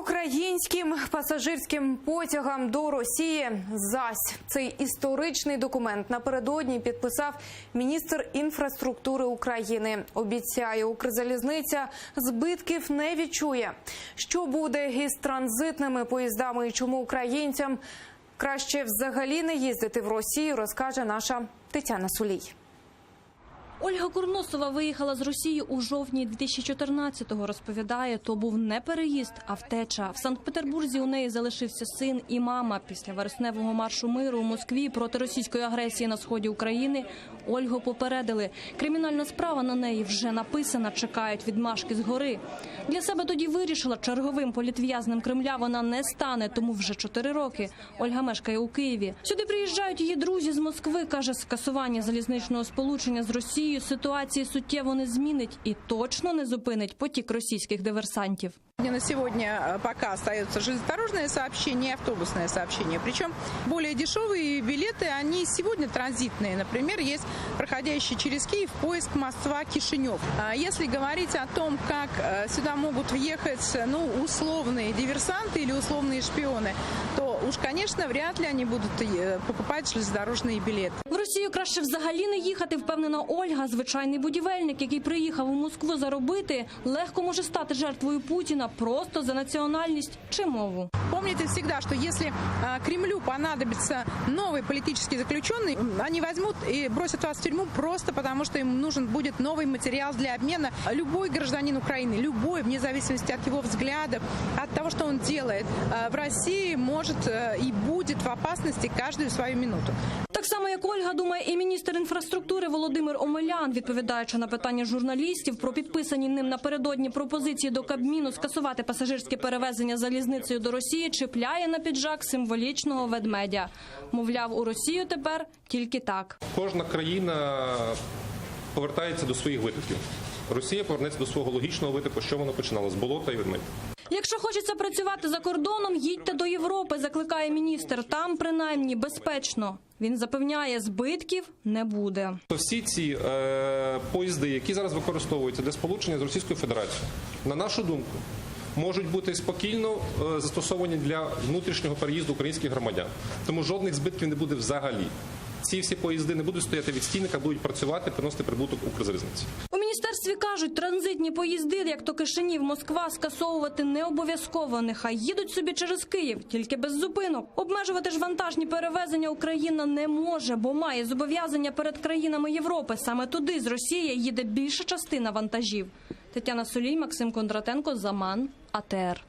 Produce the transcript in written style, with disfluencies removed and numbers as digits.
Українським пасажирським потягам до Росії зась. Цей історичний документ напередодні підписав міністр інфраструктури України. Обіцяє, Укрзалізниця збитків не відчує. Що буде із транзитними поїздами і чому українцям краще взагалі не їздити в Росію, розкаже наша Тетяна Сулій. Ольга Курносова виїхала з Росії у жовтні 2014-го. Розповідає, то був не переїзд, а втеча. В Санкт-Петербурзі у неї залишився син і мама. Після вересневого маршу миру у Москві проти російської агресії на сході України Ольгу попередили. Кримінальна справа на неї вже написана, чекають відмашки згори. Для себе тоді вирішила, черговим політв'язнем Кремля вона не стане, тому вже 4 роки Ольга мешкає у Києві. Сюди приїжджають її друзі з Москви, каже, скасування залізничного сполучення з Росією ситуації суттєво не змінить і точно не зупинить потік російських диверсантів. На сегодня пока остается железнодорожное сообщение и автобусное сообщение. Причем более дешевые билеты, они сегодня транзитные. Например, есть проходящий через Киев поезд Москва-Кишинев. Если говорить о том, как сюда могут въехать условные диверсанты или условные шпионы, то уж, конечно, вряд ли они будут покупать железнодорожные билеты. В Росію краще взагалі не їхати, впевнена Ольга. Звичайний будівельник, який приїхав у Москву заробити, легко може стати жертвою Путіна просто за национальность чи мову. Помните всегда, что если Кремлю понадобится новый политический заключенный, они возьмут и бросят вас в тюрьму просто потому, что им нужен будет новый материал для обмена. Любой гражданин Украины, любой, вне зависимости от его взглядов, от того, что он делает, в России может и будет в опасности каждую свою минуту. Так само, як Ольга, думає і міністр інфраструктури Володимир Омелян, відповідаючи на питання журналістів про підписані ним напередодні пропозиції до Кабміну скасувати пасажирське перевезення залізницею до Росії, чіпляє на піджак символічного ведмедя. Мовляв, у Росію тепер тільки так. Кожна країна повертається до своїх витоків. Росія повернеться до свого логічного витоку, що вона починала – з болота і ведмедя. Якщо хочеться працювати за кордоном, їдьте до Європи, закликає міністр. Там, принаймні, безпечно. Він запевняє, збитків не буде. Всі ці поїзди, які зараз використовуються для сполучення з Російською Федерацією, на нашу думку, можуть бути спокійно застосовані для внутрішнього переїзду українських громадян. Тому жодних збитків не буде взагалі. Ці всі поїзди не будуть стояти від стійника, будуть працювати, приносити прибуток Укрзалізниці. У міністерстві кажуть, транзитні поїзди, як то Кишинів, Москва, скасовувати не обов'язково. Нехай їдуть собі через Київ, тільки без зупинок. Обмежувати ж вантажні перевезення Україна не може, бо має зобов'язання перед країнами Європи. Саме туди з Росії їде більша частина вантажів. Тетяна Сулій, Максим Кондратенко, Заман, АТР.